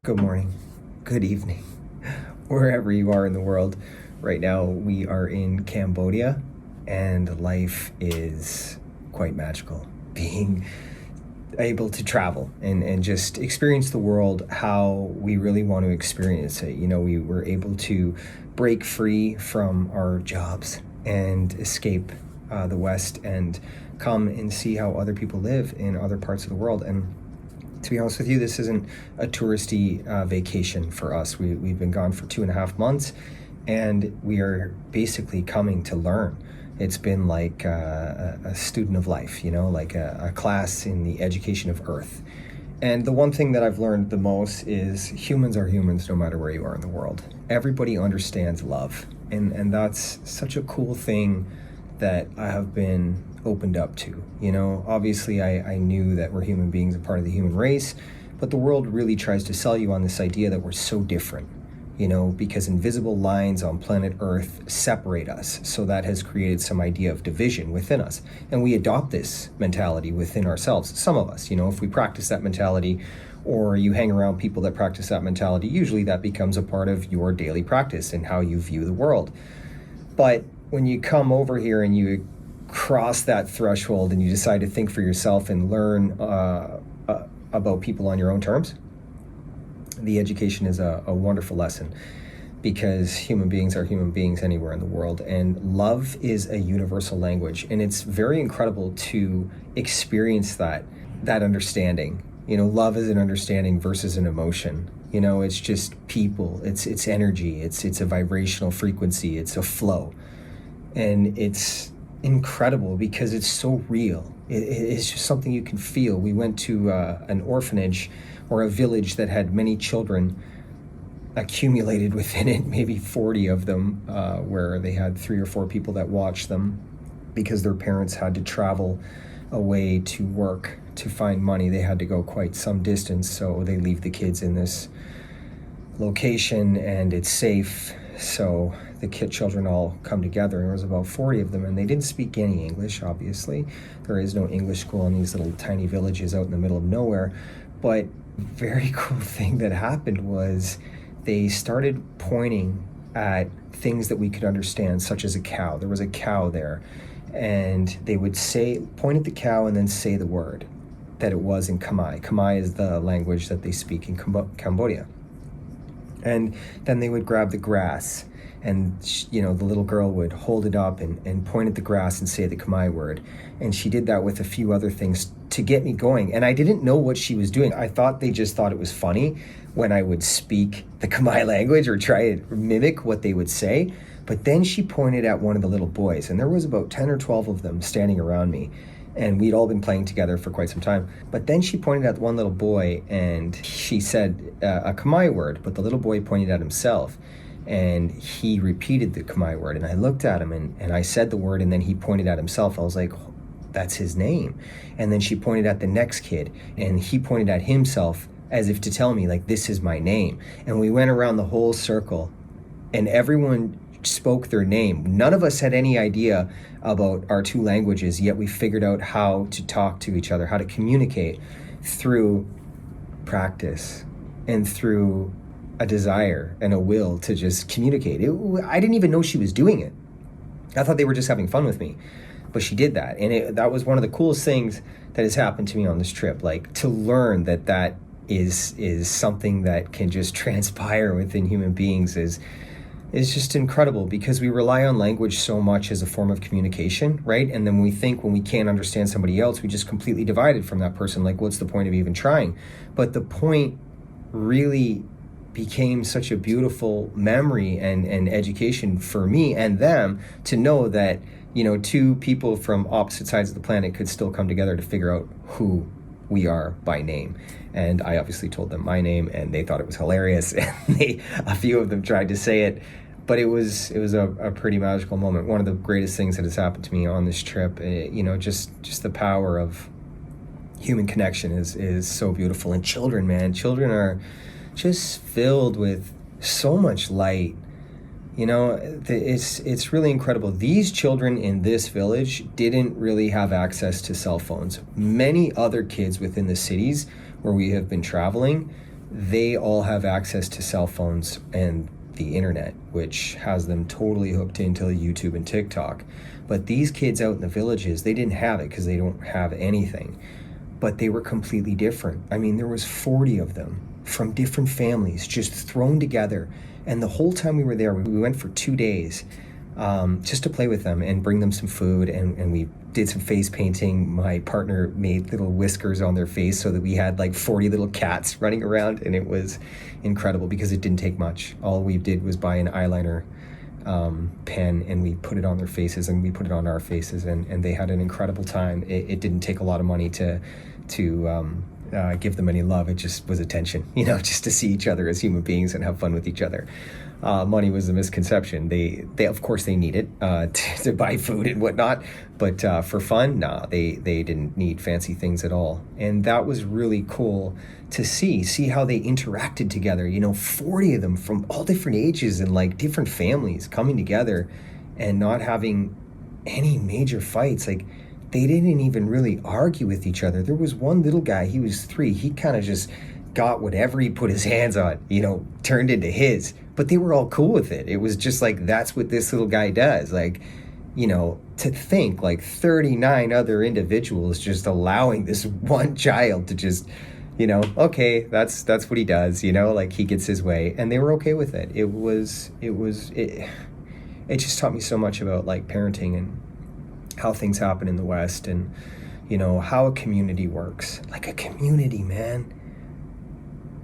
Good morning, good evening, wherever you are in the world. Right now, we are in Cambodia, and life is quite magical. Being able to travel and just experience the world how we really want to experience it. We were able to break free from our jobs and escape the West and come and see how other people live in other parts of the world. And to be honest with you, this isn't a touristy vacation for us. We've been gone for 2.5 months, and we are basically coming to learn. It's been like a student of life, like a class in the education of Earth. And the one thing that I've learned the most is humans are humans no matter where you are in the world. Everybody understands love. And that's such a cool thing that I have been opened up to. Obviously I knew that we're human beings, a part of the human race, but the world really tries to sell you on this idea that we're so different, because invisible lines on planet Earth separate us. So that has created some idea of division within us. And we adopt this mentality within ourselves. Some of us, if we practice that mentality, or you hang around people that practice that mentality, usually that becomes a part of your daily practice and how you view the world. But when you come over here and you cross that threshold and you decide to think for yourself and learn about people on your own terms, the education is a wonderful lesson, because human beings are human beings anywhere in the world, and love is a universal language, and it's very incredible to experience that understanding. Love is an understanding versus an emotion. It's just people, it's energy, it's a vibrational frequency, it's a flow. And it's incredible because it's so real. It's just something you can feel. We went to an orphanage or a village that had many children accumulated within it, maybe 40 of them, where they had 3 or 4 people that watched them because their parents had to travel away to work to find money. They had to go quite some distance, so they leave the kids in this location and it's safe. So the children all come together, and there was about 40 of them, and they didn't speak any English, obviously. There is no English school in these little tiny villages out in the middle of nowhere. But very cool thing that happened was they started pointing at things that we could understand, such as a cow. There was a cow there, and they would point at the cow and then say the word that it was in Khmer. Khmer is the language that they speak in Cambodia. And then they would grab the grass, and the little girl would hold it up and point at the grass and say the Khmer word. And she did that with a few other things to get me going. And I didn't know what she was doing. I thought they just thought it was funny when I would speak the Khmer language or try to mimic what they would say. But then she pointed at one of the little boys, and there was about 10 or 12 of them standing around me. And we'd all been playing together for quite some time. But then she pointed at one little boy, and she said a Khmer word, but the little boy pointed at himself. And he repeated the Khmer word. And I looked at him, and I said the word, and then he pointed at himself. I was like, that's his name. And then she pointed at the next kid, and he pointed at himself as if to tell me, like, this is my name. And we went around the whole circle, and everyone spoke their name. None of us had any idea about our 2 languages, yet we figured out how to talk to each other, how to communicate through practice and through a desire and a will to just communicate. I didn't even know she was doing it. I thought they were just having fun with me, but she did that. And that was one of the coolest things that has happened to me on this trip. Like, to learn that is something that can just transpire within human beings is just incredible, because we rely on language so much as a form of communication, right? And then we think when we can't understand somebody else, we just completely divided from that person. Like, what's the point of even trying? But the point really became such a beautiful memory and education for me and them to know that, 2 people from opposite sides of the planet could still come together to figure out who we are by name. And I obviously told them my name, and they thought it was hilarious. And a few of them tried to say it, but it was a pretty magical moment. One of the greatest things that has happened to me on this trip. Just the power of human connection is so beautiful. And children are just filled with so much light. It's really incredible. These children in this village didn't really have access to cell phones. Many other kids within the cities where we have been traveling they all have access to cell phones and the internet, which has them totally hooked into YouTube and TikTok. But these kids out in the villages, they didn't have it because they don't have anything. But they were completely different. I mean, there was 40 of them from different families just thrown together. And the whole time we were there, we went for 2 days just to play with them and bring them some food. And we did some face painting. My partner made little whiskers on their face so that we had like 40 little cats running around. And it was incredible because it didn't take much. All we did was buy an eyeliner pen, and we put it on their faces, and we put it on our faces, and they had an incredible time. It didn't take a lot of money to give them any love. It just was attention, just to see each other as human beings and have fun with each other. Money was a misconception. They of course they need it to buy food and whatnot, but for fun, they didn't need fancy things at all. And that was really cool to see how they interacted together. 40 of them from all different ages and like different families coming together and not having any major fights. Like, they didn't even really argue with each other. There was one little guy, he was 3, he kind of just got whatever he put his hands on, turned into his. But they were all cool with it. It was just like, that's what this little guy does. Like, to think like 39 other individuals just allowing this one child to just, okay, that's what he does, like he gets his way. And they were okay with it. It just taught me so much about like parenting and how things happen in the West, and how a community works. Like a community, man.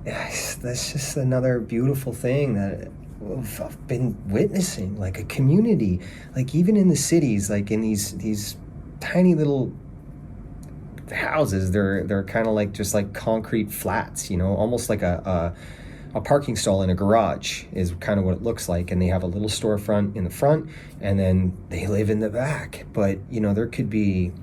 Yes, that's just another beautiful thing that I've been witnessing. Like a community, like even in the cities, like in these tiny little houses, they're kind of like just like concrete flats, almost like a parking stall in a garage is kind of what it looks like. And they have a little storefront in the front, and then they live in the back. But there could be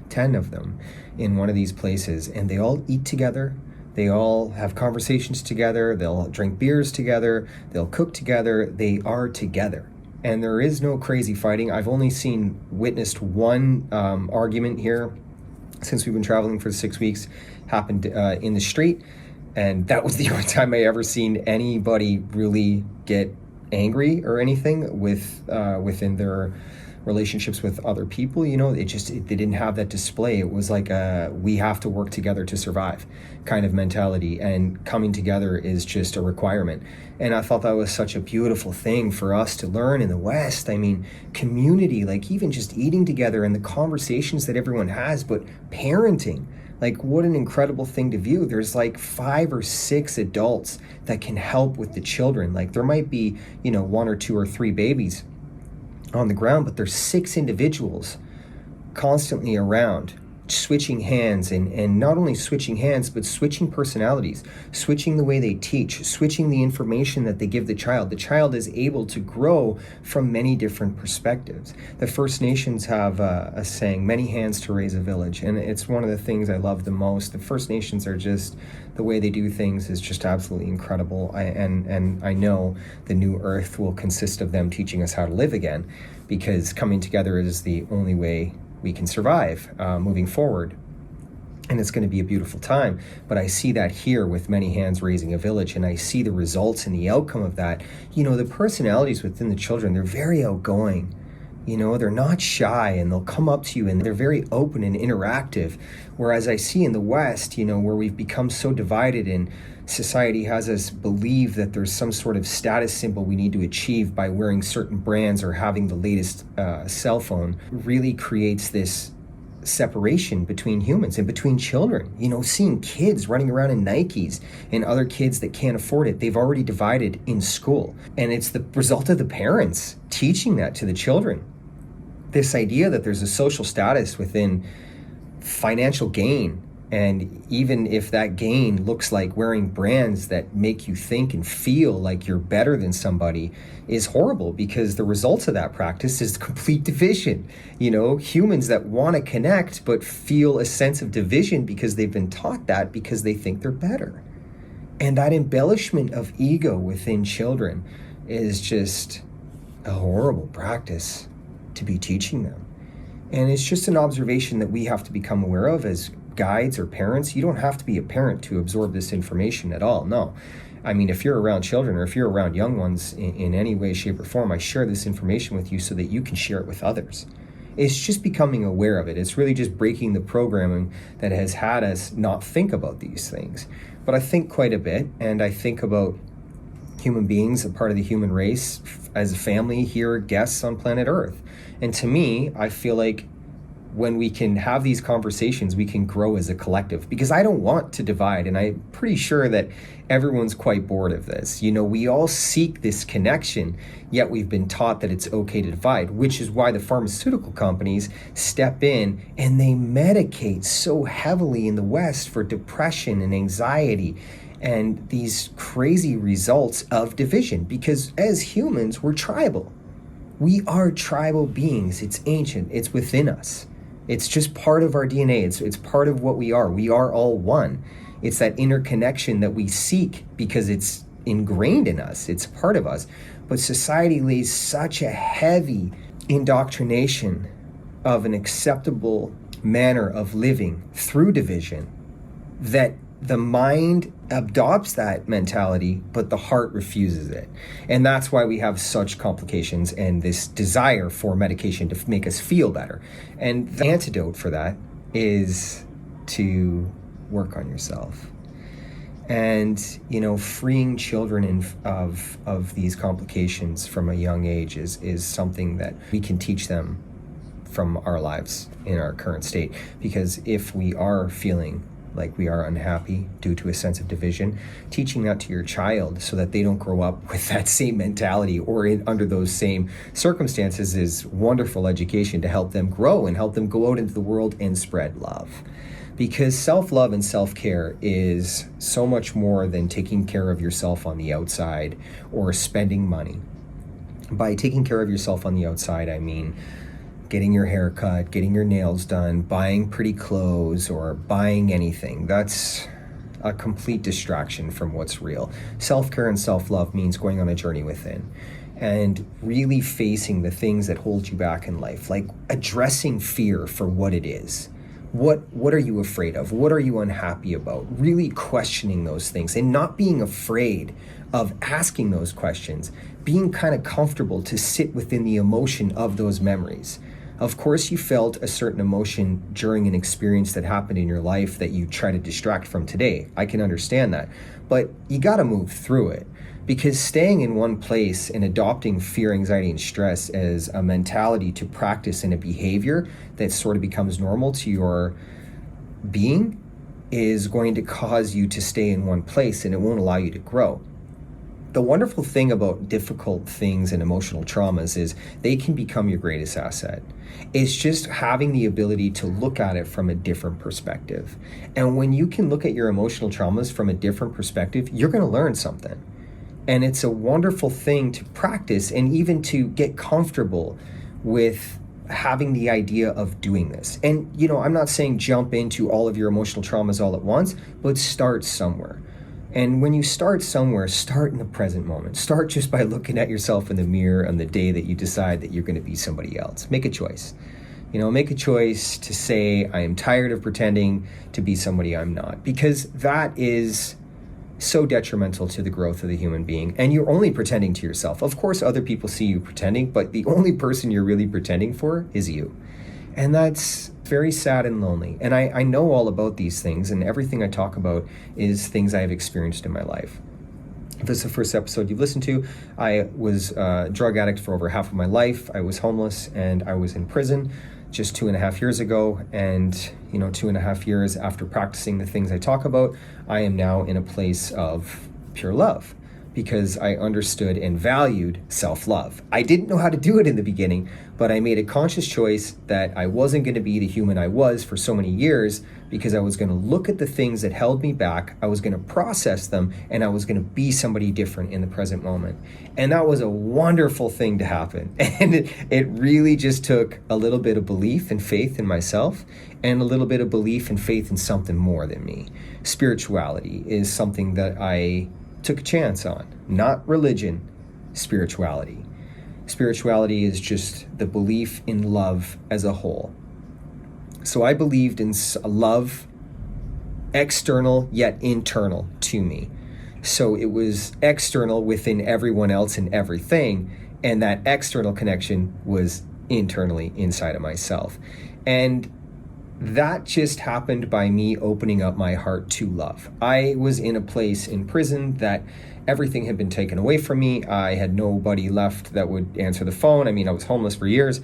10 of them in one of these places, and they all eat together. They all have conversations together. They'll drink beers together. They'll cook together. They are together. And there is no crazy fighting. I've only witnessed one argument here since we've been traveling for 6 weeks, happened in the street. And that was the only time I ever seen anybody really get angry or anything within their relationships with other people. They didn't have that display. It was like we have to work together to survive kind of mentality, and coming together is just a requirement. And I thought that was such a beautiful thing for us to learn in the West. I mean, community, like even just eating together and the conversations that everyone has, but parenting, like what an incredible thing to view. There's like 5 or 6 adults that can help with the children. Like there might be, 1 or 2 or 3 babies on the ground, but there's 6 individuals constantly around, switching hands, and not only switching hands, but switching personalities, switching the way they teach, switching the information that they give the child. The child is able to grow from many different perspectives. The First Nations have a saying, many hands to raise a village, and it's one of the things I love the most. The First Nations are just, the way they do things is just absolutely incredible. And I know the new earth will consist of them teaching us how to live again, because coming together is the only way we can survive moving forward. And it's going to be a beautiful time. But I see that here with many hands raising a village, and I see the results and the outcome of that. The personalities within the children, they're very outgoing. They're not shy, and they'll come up to you, and they're very open and interactive. Whereas I see in the West, where we've become so divided, and society has us believe that there's some sort of status symbol we need to achieve by wearing certain brands or having the latest cell phone, really creates this separation between humans and between children. Seeing kids running around in Nikes and other kids that can't afford it, they've already divided in school. And it's the result of the parents teaching that to the children. This idea that there's a social status within financial gain, and even if that gain looks like wearing brands that make you think and feel like you're better than somebody, is horrible, because the results of that practice is complete division. Humans that want to connect but feel a sense of division because they've been taught that, because they think they're better. And that embellishment of ego within children is just a horrible practice to be teaching them. And it's just an observation that we have to become aware of as guides or parents. You don't have to be a parent to absorb this information at all. No. I mean, if you're around children or if you're around young ones in any way, shape, or form, I share this information with you so that you can share it with others. It's just becoming aware of it. It's really just breaking the programming that has had us not think about these things. But I think quite a bit, and I think about human beings, a part of the human race, as a family here, guests on planet Earth. And to me, I feel like when we can have these conversations, we can grow as a collective, because I don't want to divide. And I'm pretty sure that everyone's quite bored of this. You know, we all seek this connection, yet we've been taught that it's okay to divide, which is why the pharmaceutical companies step in and they medicate so heavily in the West for depression and anxiety and these crazy results of division, because as humans, we're tribal. We are tribal beings. It's ancient. It's within us. It's just part of our DNA. It's part of what we are. We are all one. It's that interconnection that we seek because it's ingrained in us. It's part of us. But society lays such a heavy indoctrination of an acceptable manner of living through division that the mind adopts that mentality, but the heart refuses it. And that's why we have such complications and this desire for medication to make us feel better. And the antidote for that is to work on yourself. And, you know, freeing children of these complications from a young age is something that we can teach them from our lives in our current state. Because if we are feeling like we are unhappy due to a sense of division, teaching that to your child so that they don't grow up with that same mentality or under those same circumstances is wonderful education to help them grow and help them go out into the world and spread love. Because self-love and self-care is so much more than taking care of yourself on the outside or spending money. By taking care of yourself on the outside, I mean getting your hair cut, getting your nails done, buying pretty clothes, or buying anything. That's a complete distraction from what's real. Self-care and self-love means going on a journey within and really facing the things that hold you back in life, like addressing fear for what it is. What are you afraid of? What are you unhappy about? Really questioning those things and not being afraid of asking those questions, being kind of comfortable to sit within the emotion of those memories. Of course, you felt a certain emotion during an experience that happened in your life that you try to distract from today. I can understand that, but you got to move through it, because staying in one place and adopting fear, anxiety, and stress as a mentality to practice and a behavior that sort of becomes normal to your being is going to cause you to stay in one place, and it won't allow you to grow. The wonderful thing about difficult things and emotional traumas is they can become your greatest asset. It's just having the ability to look at it from a different perspective. And when you can look at your emotional traumas from a different perspective, you're going to learn something. And it's a wonderful thing to practice and even to get comfortable with having the idea of doing this. And, you know, I'm not saying jump into all of your emotional traumas all at once, but start somewhere. And when you start somewhere, start in the present moment. Start just by looking at yourself in the mirror on the day that you decide that you're going to be somebody else. Make a choice. You know, make a choice to say, I am tired of pretending to be somebody I'm not. Because that is so detrimental to the growth of the human being. And you're only pretending to yourself. Of course, other people see you pretending, but the only person you're really pretending for is you. And that's very sad and lonely. And I know all about these things, and everything I talk about is things I have experienced in my life. If this is the first episode you've listened to, I was a drug addict for over half of my life. I was homeless and I was in prison just 2.5 years ago. And, 2.5 years after practicing the things I talk about, I am now in a place of pure love, because I understood and valued self-love. I didn't know how to do it in the beginning, but I made a conscious choice that I wasn't going to be the human I was for so many years, because I was going to look at the things that held me back, I was going to process them, and I was going to be somebody different in the present moment. And that was a wonderful thing to happen. And it really just took a little bit of belief and faith in myself, and a little bit of belief and faith in something more than me. Spirituality is something that I took a chance on. Not religion, spirituality. Spirituality is just the belief in love as a whole. So I believed in love external yet internal to me. So it was external within everyone else and everything, and that external connection was internally inside of myself. And that just happened by me opening up my heart to love. I was in a place in prison that everything had been taken away from me. I had nobody left that would answer the phone. I mean, I was homeless for years.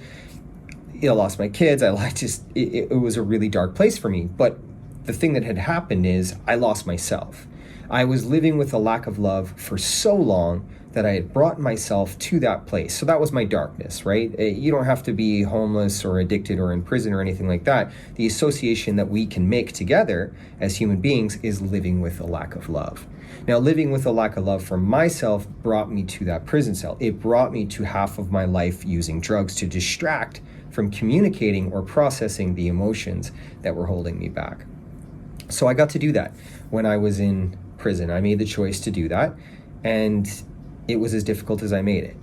I lost my kids. It was a really dark place for me. But the thing that had happened is I lost myself. I was living with a lack of love for so long that I had brought myself to that place. So that was my darkness, right? You don't have to be homeless or addicted or in prison or anything like that. The association that we can make together as human beings is living with a lack of love. Now, living with a lack of love for myself brought me to that prison cell. It brought me to half of my life using drugs to distract from communicating or processing the emotions that were holding me back. So I got to do that when I was in prison. I made the choice to do that, and it was as difficult as I made it.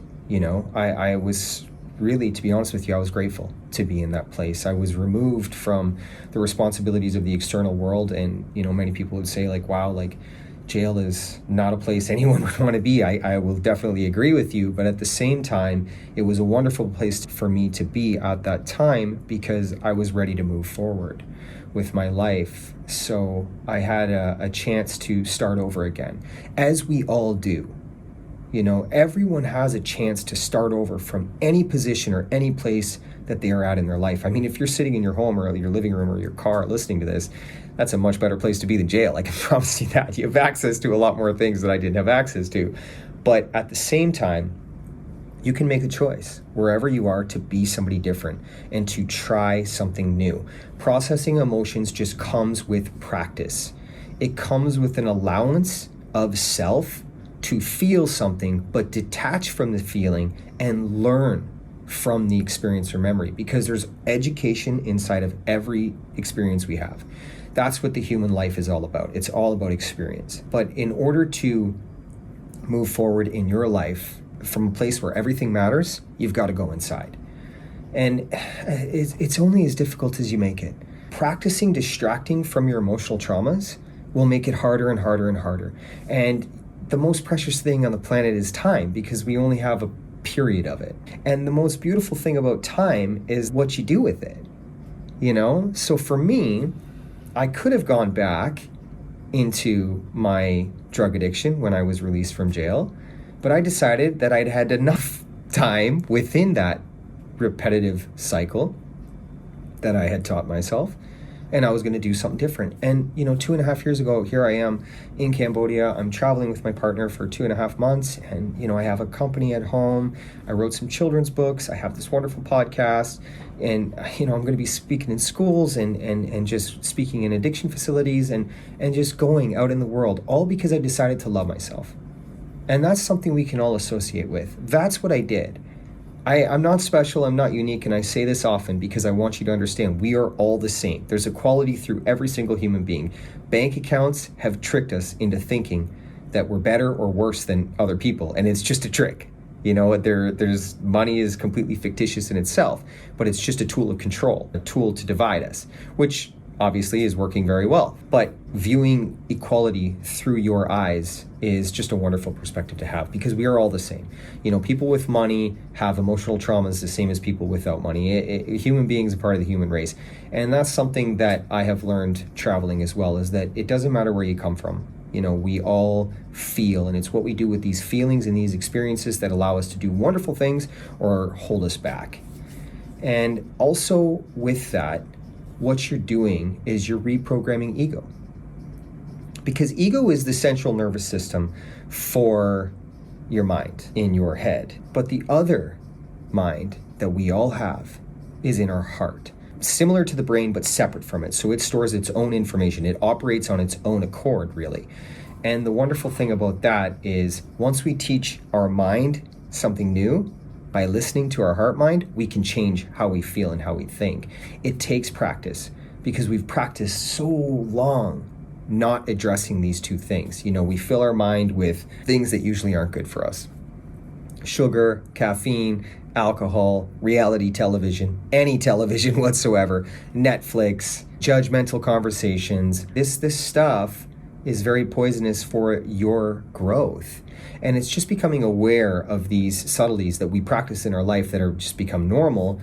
I was really, to be honest with you, I was grateful to be in that place. I was removed from the responsibilities of the external world, and many people would say wow, jail is not a place anyone would want to be. I will definitely agree with you, but at the same time, it was a wonderful place for me to be at that time because I was ready to move forward with my life. So I had a chance to start over again, as we all do. Everyone has a chance to start over from any position or any place that they are at in their life. I mean, if you're sitting in your home or your living room or your car listening to this, that's a much better place to be than jail. I can promise you that. You have access to a lot more things that I didn't have access to. But at the same time, you can make a choice wherever you are to be somebody different and to try something new. Processing emotions just comes with practice. It comes with an allowance of self to feel something, but detach from the feeling and learn from the experience or memory, because there's education inside of every experience we have. That's what the human life is all about. It's all about experience. But in order to move forward in your life from a place where everything matters, you've got to go inside. And it's only as difficult as you make it. Practicing distracting from your emotional traumas will make it harder and harder and harder. And the most precious thing on the planet is time, because we only have a period of it. And the most beautiful thing about time is what you do with it. So for me, I could have gone back into my drug addiction when I was released from jail, but I decided that I'd had enough time within that repetitive cycle that I had taught myself, and I was going to do something different. And 2.5 years ago, here I am in Cambodia. I'm traveling with my partner for 2.5 months, and I have a company at home. I wrote some children's books. I have this wonderful podcast, and I'm going to be speaking in schools and just speaking in addiction facilities and just going out in the world, all because I decided to love myself. And that's something we can all associate with. That's what I did. I'm not special, I'm not unique, and I say this often because I want you to understand we are all the same. There's equality through every single human being. Bank accounts have tricked us into thinking that we're better or worse than other people, and it's just a trick. There's money is completely fictitious in itself, but it's just a tool of control, a tool to divide us, which obviously is working very well. But viewing equality through your eyes is just a wonderful perspective to have, because we are all the same. People with money have emotional traumas the same as people without money. Human beings are part of the human race. And that's something that I have learned traveling as well, is that it doesn't matter where you come from. We all feel, and it's what we do with these feelings and these experiences that allow us to do wonderful things or hold us back. And also with that, what you're doing is you're reprogramming ego. Because ego is the central nervous system for your mind in your head. But the other mind that we all have is in our heart. Similar to the brain, but separate from it. So it stores its own information. It operates on its own accord, really. And the wonderful thing about that is once we teach our mind something new, by listening to our heart mind, we can change how we feel and how we think. It takes practice, because we've practiced so long not addressing these two things. We fill our mind with things that usually aren't good for us. Sugar, caffeine, alcohol, reality television, any television whatsoever, Netflix, judgmental conversations. This stuff is very poisonous for your growth. And it's just becoming aware of these subtleties that we practice in our life that are just become normal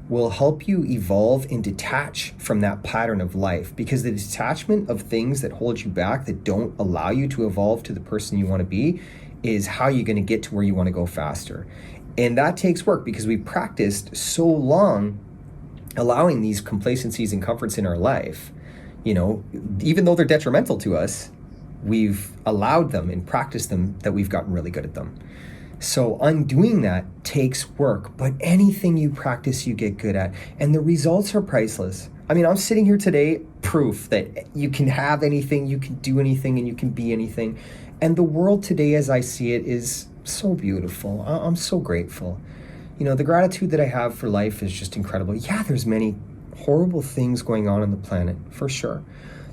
will help you evolve and detach from that pattern of life, because the detachment of things that hold you back, that don't allow you to evolve to the person you want to be, is how you're going to get to where you want to go faster. And that takes work, because we practiced so long allowing these complacencies and comforts in our life, even though they're detrimental to us, we've allowed them and practiced them, that we've gotten really good at them. So undoing that takes work, but anything you practice, you get good at. And the results are priceless. I mean, I'm sitting here today, proof that you can have anything, you can do anything, and you can be anything. And the world today, as I see it, is so beautiful. I'm so grateful. The gratitude that I have for life is just incredible. Yeah, there's many horrible things going on the planet, for sure.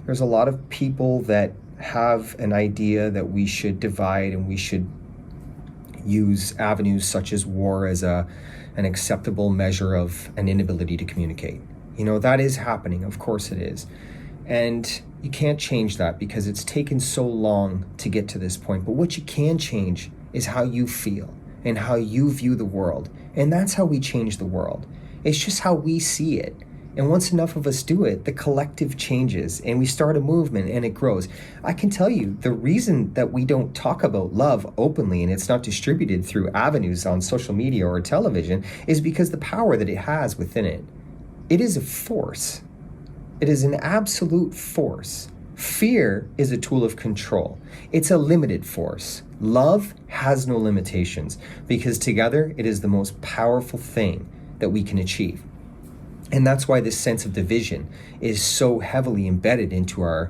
There's a lot of people that have an idea that we should divide and we should use avenues such as war as an acceptable measure of an inability to communicate. That is happening. Of course it is. And you can't change that because it's taken so long to get to this point. But what you can change is how you feel and how you view the world. And that's how we change the world. It's just how we see it. And once enough of us do it, the collective changes and we start a movement and it grows. I can tell you the reason that we don't talk about love openly and it's not distributed through avenues on social media or television is because the power that it has within it. It is a force. It is an absolute force. Fear is a tool of control. It's a limited force. Love has no limitations because together it is the most powerful thing that we can achieve. And that's why this sense of division is so heavily embedded into our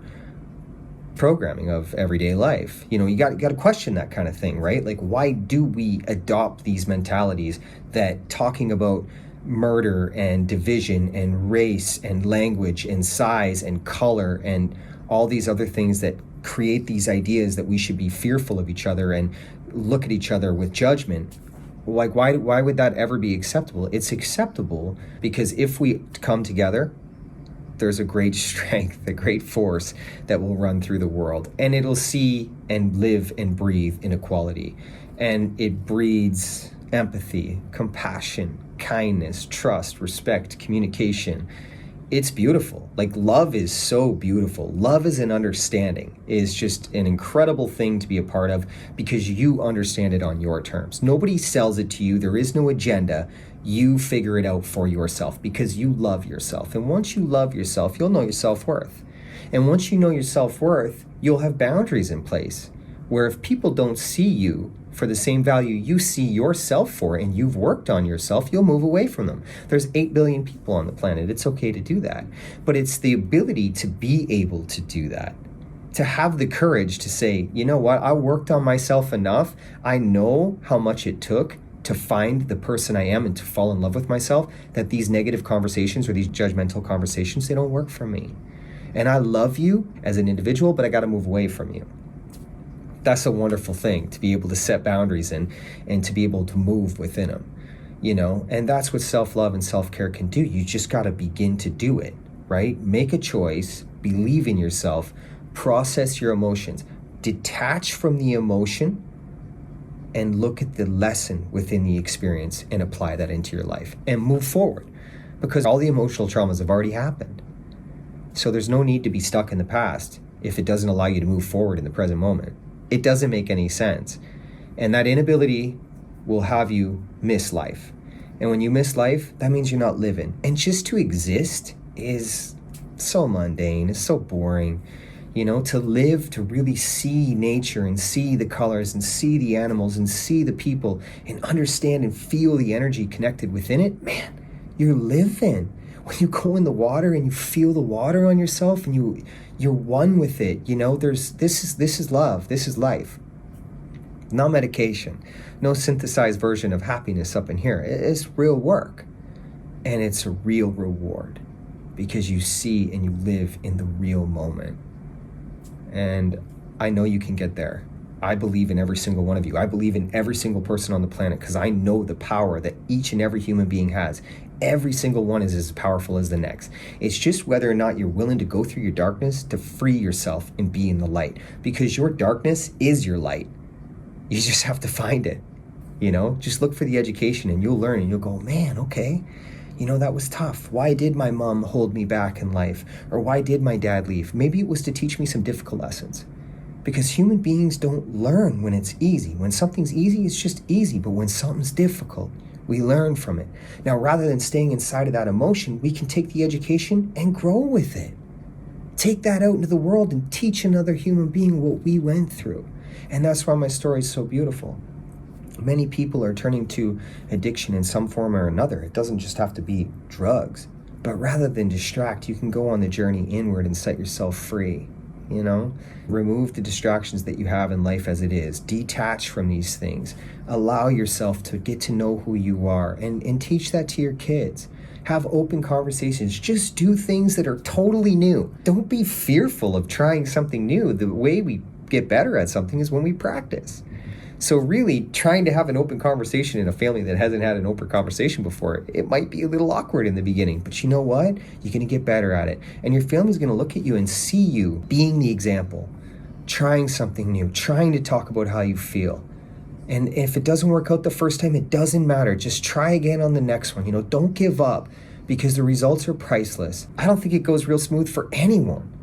programming of everyday life. You got to question that kind of thing, right? Like, why do we adopt these mentalities that talking about murder and division and race and language and size and color and all these other things that create these ideas that we should be fearful of each other and look at each other with judgment? Like, why would that ever be acceptable? It's acceptable because if we come together, there's a great strength, a great force that will run through the world. And it'll see and live and breathe in equality. And it breeds empathy, compassion, kindness, trust, respect, communication. It's beautiful. Like, love is so beautiful. Love is an understanding. It is just an incredible thing to be a part of because you understand it on your terms. Nobody sells it to you. There is no agenda. You figure it out for yourself because you love yourself. And once you love yourself, you'll know your self-worth. And once you know your self-worth, you'll have boundaries in place where if people don't see you for the same value you see yourself for and you've worked on yourself, you'll move away from them. There's 8 billion people on the planet. It's okay to do that. But it's the ability to be able to do that, to have the courage to say, you know what, I worked on myself enough. I know how much it took to find the person I am and to fall in love with myself, that these negative conversations or these judgmental conversations, they don't work for me. And I love you as an individual, but I got to move away from you. That's a wonderful thing, to be able to set boundaries and to be able to move within them, and that's what self-love and self-care can do. You just got to begin to do it, right? Make a choice, believe in yourself, process your emotions, detach from the emotion and look at the lesson within the experience and apply that into your life and move forward, because all the emotional traumas have already happened. So there's no need to be stuck in the past if it doesn't allow you to move forward in the present moment. It doesn't make any sense. And that inability will have you miss life. And when you miss life, that means you're not living. And just to exist is so mundane, it's so boring. To live, to really see nature and see the colors and see the animals and see the people and understand and feel the energy connected within it, man, you're living. When you go in the water and you feel the water on yourself and you're one with it, this is love, this is life. No medication, no synthesized version of happiness up in here. It's real work, and it's a real reward because you see and you live in the real moment. And I know you can get there. I believe in every single one of you. I believe in every single person on the planet because I know the power that each and every human being has. Every single one is as powerful as the next. It's just whether or not you're willing to go through your darkness to free yourself and be in the light, because your darkness is your light. You just have to find it. Just look for the education and you'll learn and you'll go, man, okay, that was tough. Why did my mom hold me back in life? Or why did my dad leave? Maybe it was to teach me some difficult lessons. Because human beings don't learn when it's easy. When something's easy, it's just easy. But when something's difficult, we learn from it. Now, rather than staying inside of that emotion, we can take the education and grow with it. Take that out into the world and teach another human being what we went through. And that's why my story is so beautiful. Many people are turning to addiction in some form or another. It doesn't just have to be drugs. But rather than distract, you can go on the journey inward and set yourself free. Remove the distractions that you have in life as it is. Detach from these things. Allow yourself to get to know who you are and teach that to your kids. Have open conversations. Just do things that are totally new. Don't be fearful of trying something new. The way we get better at something is when we practice. So really, trying to have an open conversation in a family that hasn't had an open conversation before, it might be a little awkward in the beginning, but you know what? You're going to get better at it. And your family's going to look at you and see you being the example, trying something new, trying to talk about how you feel. And if it doesn't work out the first time, it doesn't matter. Just try again on the next one. Don't give up, because the results are priceless. I don't think it goes real smooth for anyone.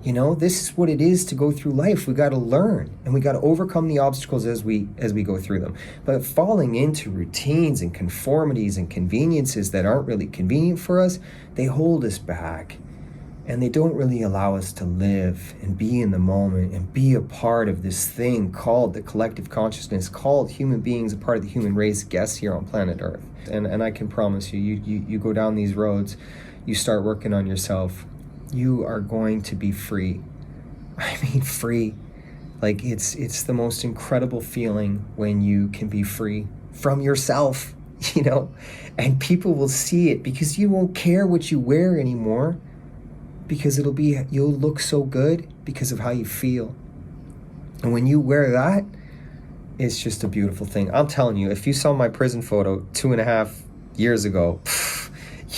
This is what it is to go through life. We got to learn and we got to overcome the obstacles as we go through them. But falling into routines and conformities and conveniences that aren't really convenient for us, they hold us back. And they don't really allow us to live and be in the moment and be a part of this thing called the collective consciousness, called human beings, a part of the human race, guests here on planet Earth. And I can promise you go down these roads, you start working on yourself, you are going to be free. I mean, free. Like it's the most incredible feeling when you can be free from yourself, and people will see it, because you won't care what you wear anymore, because you'll look so good because of how you feel. And when you wear that, it's just a beautiful thing. I'm telling you, if you saw my prison photo 2.5 years ago,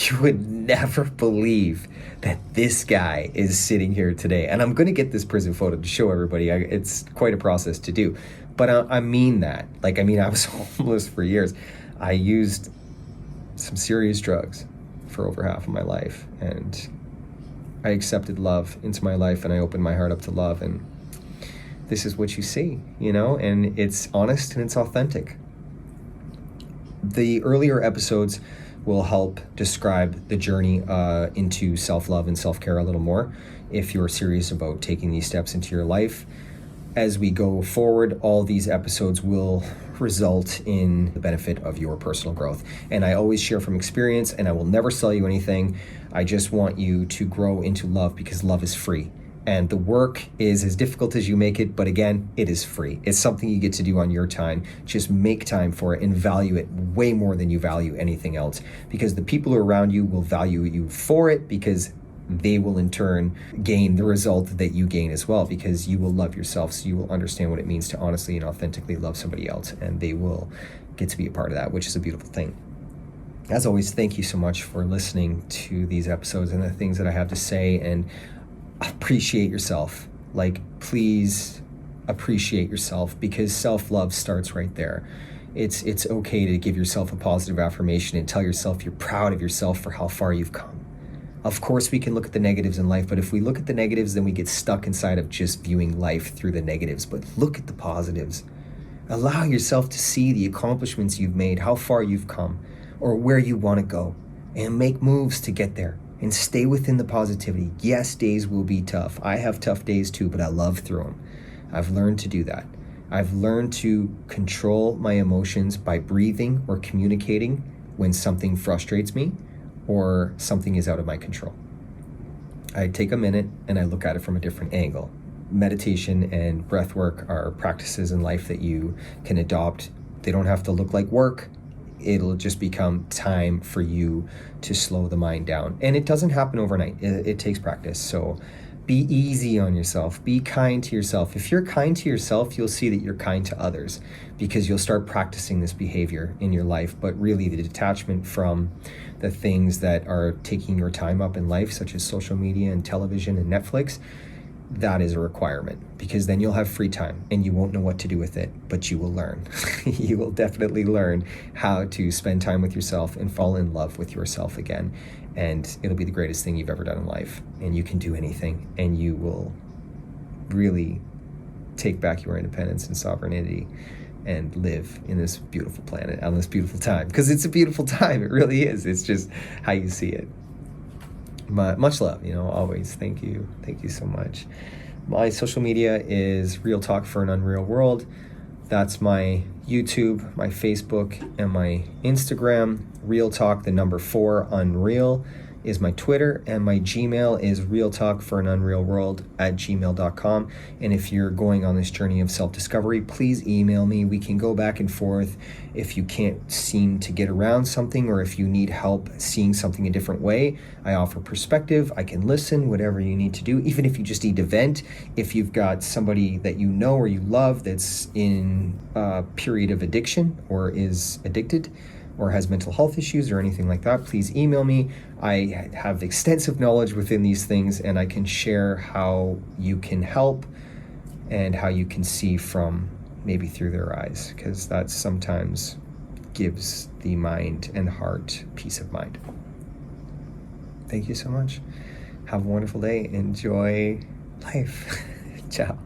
you would never believe that this guy is sitting here today. And I'm going to get this prison photo to show everybody. It's quite a process to do. But I mean that. I was homeless for years. I used some serious drugs for over half of my life. And I accepted love into my life, and I opened my heart up to love. And this is what you see, and it's honest and it's authentic. The earlier episodes will help describe the journey into self-love and self-care a little more, if you're serious about taking these steps into your life. As we go forward, all these episodes will result in the benefit of your personal growth. And I always share from experience, and I will never sell you anything. I just want you to grow into love, because love is free. And the work is as difficult as you make it, but again, it is free. It's something you get to do on your time. Just make time for it and value it way more than you value anything else, because the people around you will value you for it, because they will in turn gain the result that you gain as well, because you will love yourself. So you will understand what it means to honestly and authentically love somebody else, and they will get to be a part of that, which is a beautiful thing. As always, thank you so much for listening to these episodes and the things that I have to say, and appreciate yourself. Please appreciate yourself, because self-love starts right there. It's okay to give yourself a positive affirmation and tell yourself you're proud of yourself for how far you've come. Of course, we can look at the negatives in life, but if we look at the negatives, then we get stuck inside of just viewing life through the negatives. But look at the positives. Allow yourself to see the accomplishments you've made, how far you've come, or where you want to go, and make moves to get there. And stay within the positivity. Yes, days will be tough. I have tough days too, but I love through them. I've learned to do that. I've learned to control my emotions by breathing or communicating when something frustrates me or something is out of my control. I take a minute and I look at it from a different angle. Meditation and breath work are practices in life that you can adopt. They don't have to look like work. It'll just become time for you to slow the mind down. And it doesn't happen overnight. It takes practice. So Be easy on yourself. Be kind to yourself. If you're kind to yourself, you'll see that you're kind to others, because you'll start practicing this behavior in your life. But really, the detachment from the things that are taking your time up in life, such as social media and television and Netflix, that is a requirement, because then you'll have free time and you won't know what to do with it, but you will learn. You will definitely learn how to spend time with yourself and fall in love with yourself again. And it'll be the greatest thing you've ever done in life. And you can do anything, and you will really take back your independence and sovereignty and live in this beautiful planet on this beautiful time, because it's a beautiful time. It really is. It's just how you see it. Much love, always. Thank you so much. My social media is Real Talk for an Unreal World. That's my YouTube, my Facebook, and my Instagram. Real Talk, the number 4, Unreal, is my Twitter, and my Gmail is realtalkforanunrealworld@gmail.com. And if you're going on this journey of self-discovery, please email me. We can go back and forth if you can't seem to get around something, or if you need help seeing something a different way. I offer perspective. I can listen, whatever you need to do, even if you just need to vent. If you've got somebody that you know or you love that's in a period of addiction or is addicted or has mental health issues or anything like that, please email me. I have extensive knowledge within these things, and I can share how you can help and how you can see from maybe through their eyes, because that sometimes gives the mind and heart peace of mind. Thank you so much. Have a wonderful day. Enjoy life. Ciao.